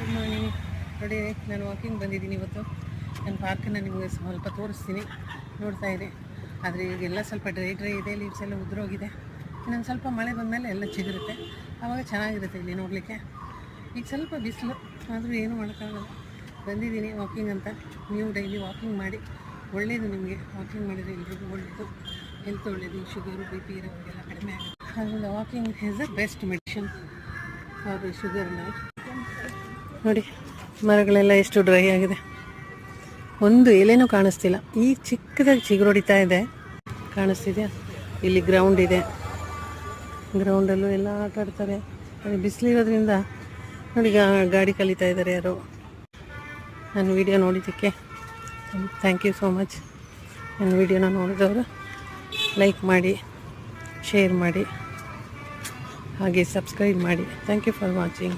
Good morning. ನೋಡಿ, ನಾನು walking ಬಂದಿದ್ದೀನಿ ಇವತ್ತು. ನನ್ನ ಪಾರ್ಕನ್ನು ನಿಮಗೆ ಸ್ವಲ್ಪ ತೋರಿಸ್ತೀನಿ, ನೋಡ್ತಾ ಇದೆ. ಆದರೆ ಈಗೆಲ್ಲ ಸ್ವಲ್ಪ ಡ್ರೈ ಇದೆ, ಲೀವ್ಸ್ ಎಲ್ಲ ಉದುರೋಗಿದೆ. ಇನ್ನೊಂದು ಸ್ವಲ್ಪ ಮಳೆ ಬಂದಮೇಲೆ ಎಲ್ಲ ಚಿಗುರುತ್ತೆ, ಆವಾಗ ಚೆನ್ನಾಗಿರುತ್ತೆ ಇಲ್ಲಿ ನೋಡಲಿಕ್ಕೆ. ಈಗ ಸ್ವಲ್ಪ ಬಿಸಿಲು, ಆದರೂ ಏನು ಮಾಡೋಕ್ಕಾಗಲ್ಲ. ಬಂದಿದ್ದೀನಿ ವಾಕಿಂಗ್ ಅಂತ. ನೀವು ಡೈಲಿ ವಾಕಿಂಗ್ ಮಾಡಿ, ಒಳ್ಳೆಯದು. ನಿಮಗೆ ವಾಕಿಂಗ್ ಮಾಡಿದರೆ ಎಲ್ರಿಗೂ ಒಳ್ಳೆಯದು, ಹೆಲ್ತ್ ಒಳ್ಳೆಯದು. ಶುಗರು ಬಿ ಪಿ ಇರೋರಿಗೆಲ್ಲ ಕಡಿಮೆ ಆಗುತ್ತೆ. ಅದರಿಂದ walking is the best medicine for ಶುಗರ್ನ. ನೋಡಿ, ಮರಗಳೆಲ್ಲ ಎಷ್ಟು ಡ್ರೈ ಆಗಿದೆ, ಒಂದು ಎಲೆನೂ ಕಾಣಿಸ್ತಿಲ್ಲ. ಈಗ ಚಿಕ್ಕದಾಗಿ ಚಿಗುರೊಡಿತಾ ಇದೆ, ಕಾಣಿಸ್ತಿದೆಯಾ? ಇಲ್ಲಿ ಗ್ರೌಂಡ್ ಇದೆ, ಗ್ರೌಂಡಲ್ಲೂ ಎಲ್ಲ ಆಟ ಆಡ್ತಾರೆ. ಅದು ಬಿಸಿಲಿರೋದ್ರಿಂದ ನೋಡಿ, ಗಾಡಿ ಕಲಿತಾ ಇದ್ದಾರೆ ಯಾರೋ. ನನ್ನ ವಿಡಿಯೋ ನೋಡಿದ್ದಕ್ಕೆ ಥ್ಯಾಂಕ್ ಯು ಸೋ ಮಚ್. ನನ್ನ ವಿಡಿಯೋನ ನೋಡಿದವರು ಲೈಕ್ ಮಾಡಿ, ಶೇರ್ ಮಾಡಿ, ಹಾಗೆ ಸಬ್ಸ್ಕ್ರೈಬ್ ಮಾಡಿ. Thank you for watching.